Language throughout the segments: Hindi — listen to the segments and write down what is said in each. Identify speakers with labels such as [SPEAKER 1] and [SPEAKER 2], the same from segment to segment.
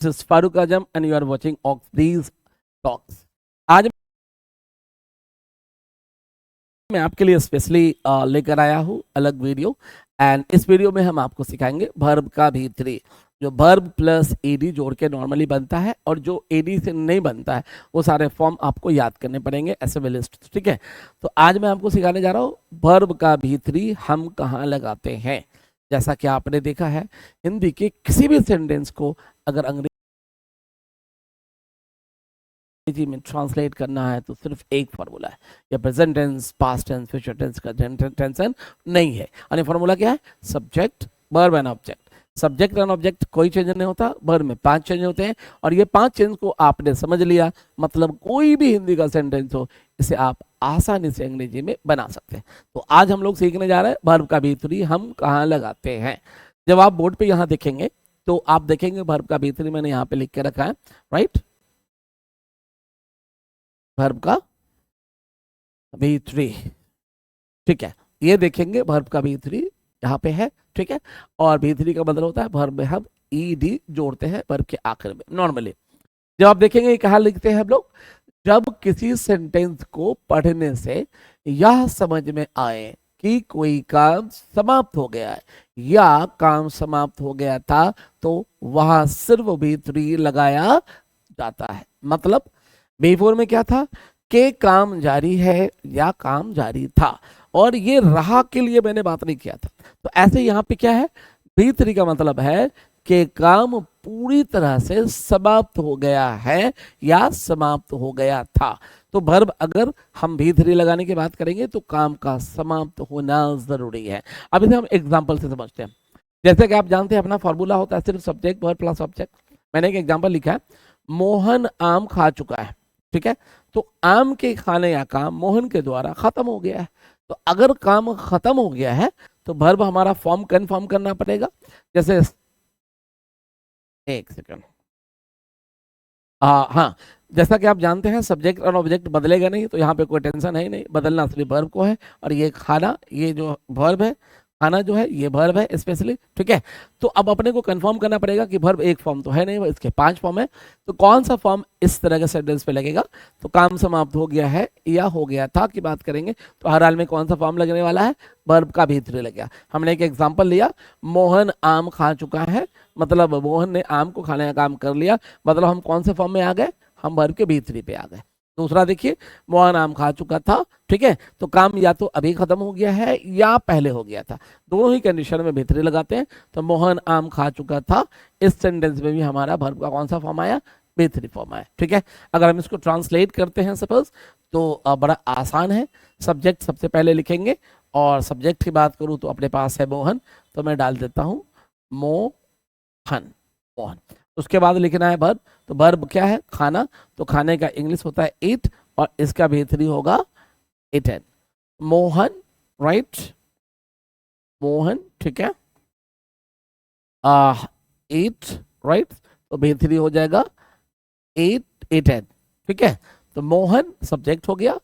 [SPEAKER 1] This is Farooq Azam and you are watching Oxbreeze Talks. आज मैं आपके लिए स्पेशली लेकर आया हूँ अलग वीडियो एंड इस वीडियो में हम आपको सिखाएंगे वर्ब का भी3 जो वर्ब प्लस एडी जोड़ के नॉर्मली बनता है और जो एडी से नहीं बनता है वो सारे फॉर्म आपको याद करने पड़ेंगे ऐसे लिस्ट। ठीक है, तो आज मैं आपको सिखाने जा रहा हूँ वर्ब का भी3 हम कहाँ लगाते हैं। जैसा कि आपने देखा है हिंदी के किसी भी सेंटेंस को अगर अंग्रेजी में ट्रांसलेट करना है तो सिर्फ एक फार्मूला है, या present tense, past tense, future tense का टेंशन नहीं है। और फार्मूला क्या है? Subject, verb and object. Subject and object कोई चेंज नहीं होता, वर्ब में 5 चेंज होते हैं और ये 5 चेंज को आपने समझ लिया मतलब कोई भी हिंदी का सेंटेंस हो इसे आप आसानी से अंग्रेजी में बना सकते हैं। तो आज हम लोग सीखने जा रहे हैं वर्ब का भी3 हम कहाँ लगाते हैं। जब आप बोर्ड पे यहाँ देखेंगे तो आप देखेंगे वर्ब का भी3 मैंने यहाँ पे लिख के रखा है, राइट। वर्ब का भी3, ठीक है, ये देखेंगे वर्ब का भी3 यहाँ पे है, ठीक है। और भी3 का मतलब होता है वर्ब में हम ईडी जोड़ते हैं वर्ब के आखिर में नॉर्मली। जब आप देखेंगे कहाँ लिखते हैं हम लोग, जब किसी सेंटेंस को पढ़ने से यह समझ में आए कि कोई काम समाप्त हो गया है या काम समाप्त हो गया था तो वहां सिर्फ भी3 लगाया जाता है। मतलब B4 में क्या था कि काम जारी है या काम जारी था, और ये रहा के लिए मैंने बात नहीं किया था। तो ऐसे यहाँ पे क्या है, भी3 का मतलब है कि काम पूरी तरह से समाप्त हो गया है या समाप्त हो गया था। तो वर्ब अगर हम भी3 लगाने की बात करेंगे तो काम का समाप्त होना जरूरी है। अब इसे हम एग्जाम्पल से समझते हैं। जैसे कि आप जानते हैं अपना फॉर्मूला होता है सिर्फ सब्जेक्ट वर्ब प्लस ऑब्जेक्ट। मैंने एक एग्जाम्पल लिखा है, मोहन आम खा चुका है, ठीक है। तो आम के खाने या काम मोहन के द्वारा खत्म हो गया है। तो अगर काम खत्म हो गया है तो वर्ब हमारा फॉर्म कंफर्म करना पड़ेगा। जैसे एक सेकंड, हाँ, जैसा कि आप जानते हैं सब्जेक्ट और ऑब्जेक्ट बदलेगा नहीं, तो यहाँ पे कोई टेंशन है ही नहीं, बदलना सिर्फ वर्ब को है। और ये खाना, ये जो वर्ब है, खाना जो है ये वर्ब है स्पेशली, ठीक है। तो अब अपने को कंफर्म करना पड़ेगा कि वर्ब एक फॉर्म तो है नहीं, इसके 5 फॉर्म है। तो कौन सा फॉर्म इस तरह के सेंटेंस पे लगेगा, तो काम समाप्त हो गया है या हो गया था की बात करेंगे तो हर हाल में कौन सा फॉर्म लगने वाला है, वर्ब का भी3 लगेगा। हमने एक एग्जाम्पल लिया, मोहन आम खा चुका है, मतलब मोहन ने आम को खाने का काम कर लिया, मतलब हम कौन से फॉर्म में आ गए, हम वर्ब के भी3 पे आ गए। दूसरा देखिए, मोहन आम खा चुका था, ठीक है, तो काम या तो अभी खत्म हो गया है या पहले हो गया था, दोनों ही कंडीशन में भी3 लगाते हैं। तो मोहन आम खा चुका था, इस सेंटेंस में भी हमारा वर्ब का कौन सा फॉर्म आया, भी3 फॉर्म आया, ठीक है। अगर हम इसको ट्रांसलेट करते हैं सपोज तो बड़ा आसान है। सब्जेक्ट सबसे पहले लिखेंगे और सब्जेक्ट की बात करूं तो अपने पास है मोहन, तो मैं डाल देता हूं मोहन, मोहन। उसके बाद लिखना है वर्ब, तो वर्ब क्या है, खाना, तो खाने का इंग्लिश होता है ईट और इसका भी3 होगा ईटन। मोहन, राइट, मोहन, ठीक है, ईट, राइट, तो भी3 हो जाएगा ईट, ईटन, ठीक है। तो मोहन सब्जेक्ट हो गया,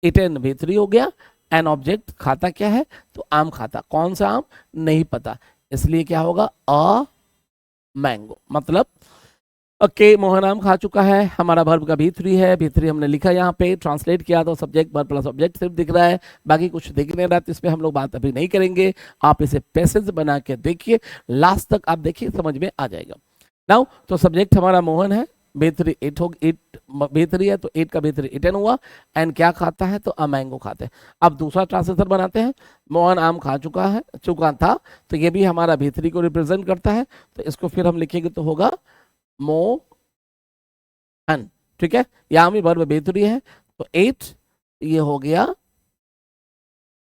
[SPEAKER 1] ईटन भी3 हो गया, एंड ऑब्जेक्ट खाता क्या है, तो आम खाता। कौन सा आम नहीं पता, इसलिए क्या होगा, अ मैंगो। मतलब ओके, मोहन आम खा चुका है, हमारा वर्ब का भी3 है, भी3 हमने लिखा यहाँ पे, ट्रांसलेट किया तो सब्जेक्ट वर्ब प्लस ऑब्जेक्ट सिर्फ दिख रहा है, बाकी कुछ दिख नहीं रहा, तो इस पे हम लोग बात अभी नहीं करेंगे। आप इसे पैसेज बना के देखिए, लास्ट तक आप देखिए, समझ में आ जाएगा। नाउ तो सब्जेक्ट हमारा मोहन है, भी3 ईट हो, ईट भी3 है तो ईट का भी3 ईटन हुआ, एंड क्या खाता है, तो अ मैंगो खाते हैं। अब दूसरा ट्रांसलेशन बनाते हैं, मोहन आम खा चुका था, तो ये भी हमारा भी3 को रिप्रेजेंट करता है, तो इसको फिर हम लिखेंगे तो होगा मोहन, ठीक है। यहाँ भी वर्ब भी3 है, तो 8 ये हो गया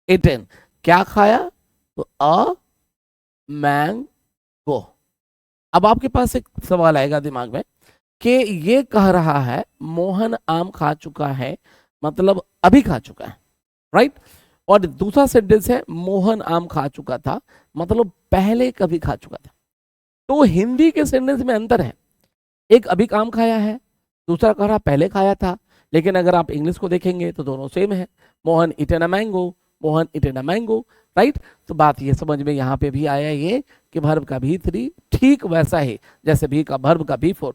[SPEAKER 1] 18। क्या खाया, तो अ मैंगो। अब आपके पास एक सवाल आएगा दिमाग में कि ये कह रहा है मोहन आम खा चुका है, मतलब अभी खा चुका है, राइट। और दूसरा सेंटेंस है मोहन आम खा चुका था, मतलब पहले कभी खा चुका था। तो हिंदी के सेंटेंस में अंतर है, एक अभी काम खाया है, दूसरा कह रहा पहले खाया था। लेकिन अगर आप इंग्लिश को देखेंगे तो दोनों सेम है, Mohan eaten a mango, Mohan eaten a mango, right. तो बात ये समझ में यहाँ पे भी आया ये कि वर्ब का भी3 ठीक वैसा ही जैसे भी का वर्ब का भी4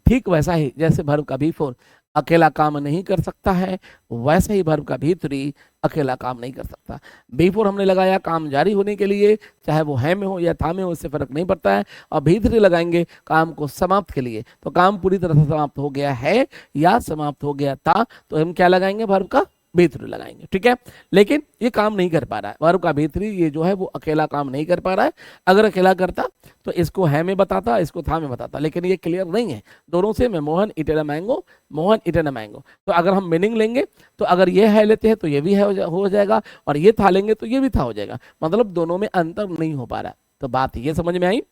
[SPEAKER 1] ठीक वैसा ही जैसे वर्ब का भी4 अकेला काम नहीं कर सकता है, वैसे ही वर्ब का भी3 अकेला काम नहीं कर सकता। भी4 हमने लगाया काम जारी होने के लिए, चाहे वो है में हो या था में हो, इससे फर्क नहीं पड़ता है। और भी3 लगाएंगे काम को समाप्त के लिए, तो काम पूरी तरह से समाप्त हो गया है या समाप्त हो गया था, तो हम क्या लगाएंगे, वर्ब का भी3 लगाएंगे, ठीक है। लेकिन ये काम नहीं कर पा रहा है, वर्ब का भी3 ये जो है वो अकेला काम नहीं कर पा रहा है। अगर अकेला करता तो इसको है में बताता, इसको था में बताता, लेकिन ये क्लियर नहीं है दोनों से। मैं Mohan eaten a mango, Mohan eaten a mango, तो अगर हम मीनिंग लेंगे तो अगर ये है लेते हैं तो ये भी है हो जाएगा, और ये था लेंगे तो ये भी था हो जाएगा, मतलब दोनों में अंतर नहीं हो पा रहा। तो बात ये समझ में आई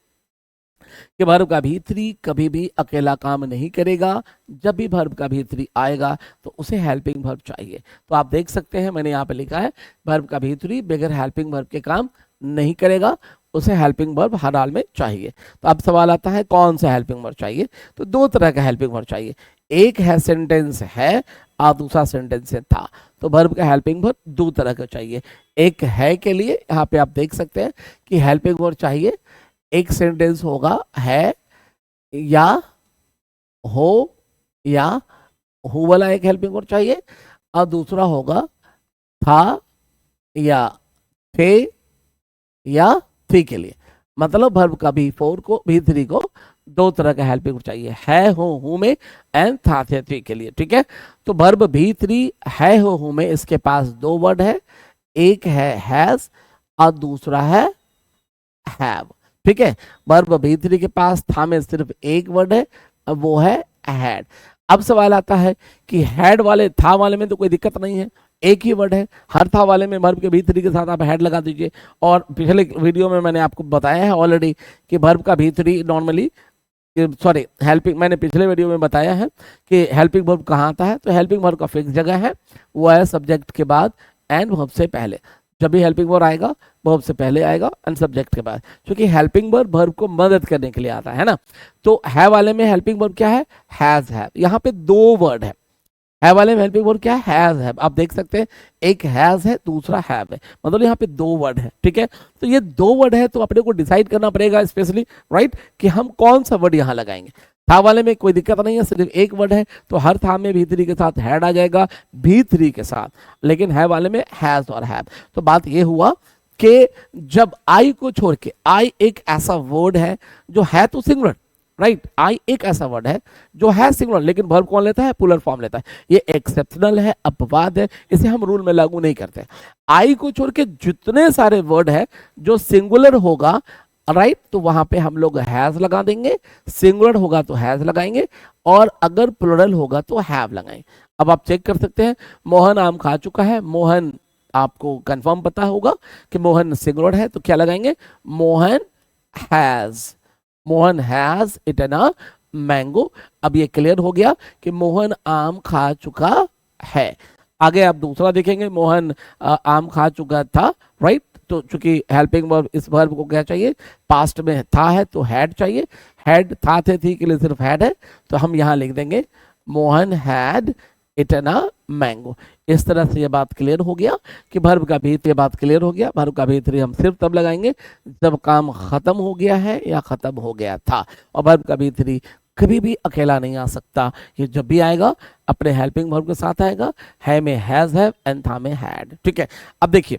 [SPEAKER 1] कि वर्ब का भी3 कभी भी अकेला काम नहीं करेगा। जब भी वर्ब का भी3 आएगा तो उसे हेल्पिंग वर्ब चाहिए। तो आप देख सकते हैं मैंने यहाँ पे लिखा है वर्ब का भी3 बगैर हेल्पिंग वर्ब के काम नहीं करेगा, उसे हेल्पिंग वर्ब हर हाल में चाहिए। तो अब सवाल आता है कौन सा हेल्पिंग वर्ब चाहिए, तो दो तरह का हेल्पिंग वर्ब चाहिए, एक है सेंटेंस है और दूसरा सेंटेंस से था। तो वर्ब का हेल्पिंग वर्ब दो तरह का चाहिए। एक है के लिए यहाँ पे आप देख सकते हैं कि हेल्पिंग वर्ब चाहिए, एक सेंटेंस होगा है या हो या हु वाला एक हेल्पिंग वर्ब चाहिए, और दूसरा होगा था या थे या थी के लिए। मतलब वर्ब का भी3 को दो तरह का हेल्पिंग वर्ब चाहिए, है हो हु में एंड था थे थी के लिए, ठीक है। तो वर्ब भी3 है हो हु में इसके पास दो वर्ड है, एक है हैज और दूसरा है हैव, ठीक है। वर्ब भी3 के पास था में सिर्फ एक वर्ड है, वो है हैड। अब सवाल आता है कि हैड वाले था वाले में तो कोई दिक्कत नहीं है, एक ही वर्ड है, हर था वाले में वर्ब के भी3 के साथ आप हैड लगा दीजिए। और पिछले वीडियो में मैंने आपको बताया है ऑलरेडी कि वर्ब का भी3 नॉर्मली सॉरी हेल्पिंग, मैंने पिछले वीडियो में बताया है कि हेल्पिंग वर्ब कहाँ आता है, तो हेल्पिंग वर्ब का फिक्स जगह है, वो है सब्जेक्ट के बाद एंड वर्ब से पहले। जब भी हेल्पिंग वर्ब आएगा वर्ब से पहले आएगा एंड सब्जेक्ट के बाद, क्योंकि हेल्पिंग वर्ब वर्ब को मदद करने के लिए आता है ना। तो है वाले में हेल्पिंग वर्ब क्या है, हैज हैव, यहाँ पे दो वर्ड है वाले में हेल्पिंग वर्ब क्या है, हैज हैव। आप देख सकते हैं एक हैज है दूसरा हैव है, मतलब यहाँ पे दो वर्ड है, ठीक है। तो ये दो वर्ड है तो अपने को डिसाइड करना पड़ेगा स्पेशली, राइट, कि हम कौन सा वर्ड यहाँ लगाएंगे। था वाले में कोई दिक्कत नहीं है, सिर्फ एक वर्ड है, तो हर था में भी3 के साथ हैड आ जाएगा भी3 के साथ, लेकिन है वाले में हैज और हैव। तो बात ये हुआ कि जब आई को छोड़ के, आई एक ऐसा वर्ड है जो है तो सिंगुलर, राइट, आई एक ऐसा वर्ड है जो है सिंगुलर, लेकिन वर्ब कौन लेता है, प्लूरल फॉर्म लेता है। ये एक्सेप्शनल है, अपवाद है, इसे हम रूल में लागू नहीं करते। आई को छोड़ के जितने सारे वर्ड है जो सिंगुलर होगा, राइट, तो वहां पे हम लोग हैज लगा देंगे, सिंगुलर होगा तो हैज लगाएंगे, और अगर प्लूरल होगा तो हैव लगाएंगे। अब आप चेक कर सकते हैं, मोहन आम खा चुका है, मोहन आपको कंफर्म पता होगा कि मोहन सिंगुलर है, तो क्या लगाएंगे, Mohan has, Mohan has eaten a mango. अब ये क्लियर हो गया कि मोहन आम खा चुका है। आगे आप दूसरा देखेंगे, मोहन आम खा चुका था, राइट। तो चूंकि हेल्पिंग वर्ब इस वर्ब को क्या चाहिए, पास्ट में था है तो हैड चाहिए, हैड था थे थी के लिए सिर्फ हैड है, तो हम यहाँ लिख देंगे Mohan had eaten a mango. इस तरह से ये बात क्लियर हो गया कि वर्ब का भी, ये बात क्लियर हो गया, वर्ब का भी3 हम सिर्फ तब लगाएंगे जब काम खत्म हो गया है या खत्म हो गया था, और वर्ब का भी3 कभी भी अकेला नहीं आ सकता, ये जब भी आएगा अपने हेल्पिंग वर्ब के साथ आएगा, है में हैज हैव एंड था में हैड, ठीक है। अब देखिए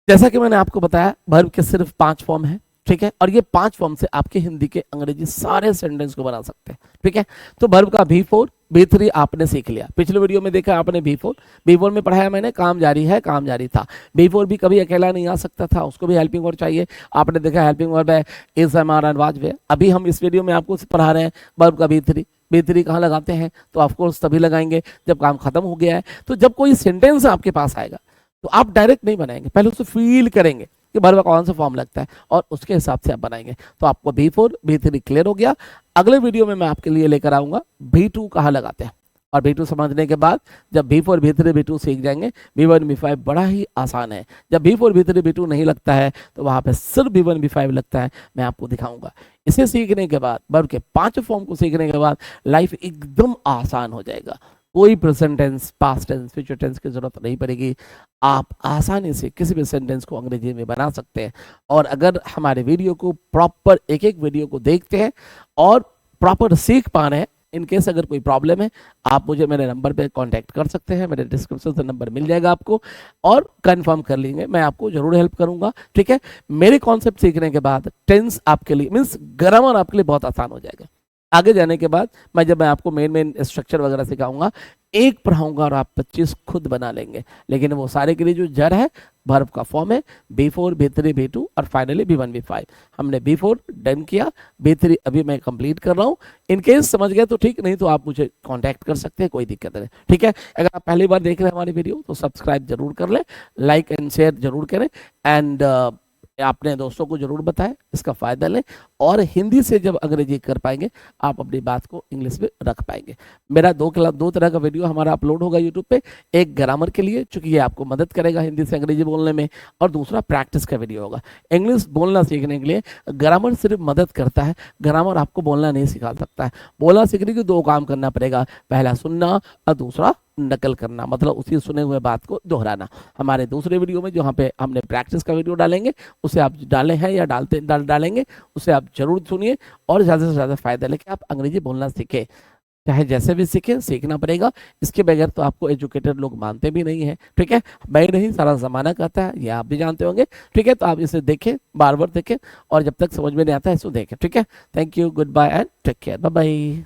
[SPEAKER 1] जैसा कि मैंने आपको बताया वर्ब के सिर्फ 5 फॉर्म है, ठीक है, और ये 5 फॉर्म से आपके हिंदी के अंग्रेजी सारे सेंटेंस को बना सकते हैं, ठीक है। तो वर्ब का भी4 भी3 आपने सीख लिया, पिछले वीडियो में देखा आपने भी4 में पढ़ाया मैंने, काम जारी है काम जारी था। भी4 भी कभी अकेला नहीं आ सकता था, उसको भी हेल्पिंग वर्ब चाहिए, आपने देखा हेल्पिंग वर्ब है इज हमारा वाजब है। अभी हम इस वीडियो में आपको पढ़ा रहे हैं वर्ब का भी3 कहाँ लगाते हैं, तो ऑफकोर्स तभी लगाएंगे जब काम खत्म हो गया है। तो जब कोई सेंटेंस आपके पास आएगा तो आप डायरेक्ट नहीं बनाएंगे, पहले उसको फील करेंगे कि वर्ब का कौन सा फॉर्म लगता है, और उसके हिसाब से आप बनाएंगे। तो आपको भी4 भी3 क्लियर हो गया। अगले वीडियो में मैं आपके लिए लेकर आऊंगा भी2 कहाँ लगाते हैं, और भी2 समझने के बाद जब भी4 भी3 भी2 सीख जाएंगे, भी1 भी5 बड़ा ही आसान है। जब भी4 भी3 भी2 नहीं लगता है तो वहां पे सिर्फ भी1 भी5 लगता है, मैं आपको दिखाऊंगा। इसे सीखने के बाद, वर्ब के 5 फॉर्म को सीखने के बाद लाइफ एकदम आसान हो जाएगा। कोई present tense, past tense, future tense की जरूरत नहीं पड़ेगी। आप आसानी से किसी भी सेंटेंस को अंग्रेजी में बना सकते हैं। और अगर हमारे वीडियो को प्रॉपर एक एक वीडियो को देखते हैं और प्रॉपर सीख पा रहे हैं, इन केस अगर कोई प्रॉब्लम है आप मुझे मेरे नंबर पे कांटेक्ट कर सकते हैं, मेरे डिस्क्रिप्शन से नंबर मिल जाएगा आपको, और कंफर्म कर लेंगे, मैं आपको जरूर हेल्प करूंगा। ठीक है, मेरे कॉन्सेप्ट सीखने के बाद टेंस आपके लिए मीन्स ग्रामर आपके लिए बहुत आसान हो जाएगा। आगे जाने के बाद मैं आपको मेन स्ट्रक्चर वगैरह सिखाऊंगा, एक पढ़ाऊंगा और आप 25 खुद बना लेंगे। लेकिन वो सारे के लिए जो जड़ है, वर्ब का फॉर्म है B4, B3, B2 और फाइनली B1, B5। हमने B4 डन किया, B3 अभी मैं कंप्लीट कर रहा हूँ। इन केस समझ गए तो ठीक, नहीं तो आप मुझे कांटेक्ट कर सकते हैं, कोई दिक्कत नहीं। ठीक है, अगर आप पहली बार देख रहे हैं हमारी वीडियो तो सब्सक्राइब जरूर कर लें, लाइक एंड शेयर जरूर करें, एंड अपने दोस्तों को जरूर बताएं, इसका फायदा लें। और हिंदी से जब अंग्रेजी कर पाएंगे आप अपनी बात को इंग्लिश में रख पाएंगे। मेरा दो तरह का वीडियो हमारा अपलोड होगा यूट्यूब पे, एक ग्रामर के लिए चूंकि ये आपको मदद करेगा हिंदी से अंग्रेजी बोलने में, और दूसरा प्रैक्टिस का वीडियो होगा। इंग्लिश बोलना सीखने के लिए ग्रामर सिर्फ मदद करता है, ग्रामर आपको बोलना नहीं सिखा सकता है। बोलना सीखने के 2 काम करना पड़ेगा, पहला सुनना और दूसरा नकल करना, मतलब उसी सुने हुए बात को दोहराना। हमारे दूसरे वीडियो में जहाँ पे हमने प्रैक्टिस का वीडियो डालेंगे, उसे आप डाले हैं या डालेंगे, उसे आप जरूर सुनिए और ज़्यादा से ज़्यादा फायदा लेके आप अंग्रेजी बोलना सीखें। चाहे जैसे भी सीखें, सीखना पड़ेगा, इसके बगैर तो आपको एजुकेटेड लोग मानते भी नहीं है। ठीक है, मैं नहीं सारा ज़माना कहता है, ये आप भी जानते होंगे। ठीक है, तो आप इसे देखें, बार बार देखें, और जब तक समझ में नहीं आता है इसको देखें। ठीक है, thank you, goodbye and take care, bye bye.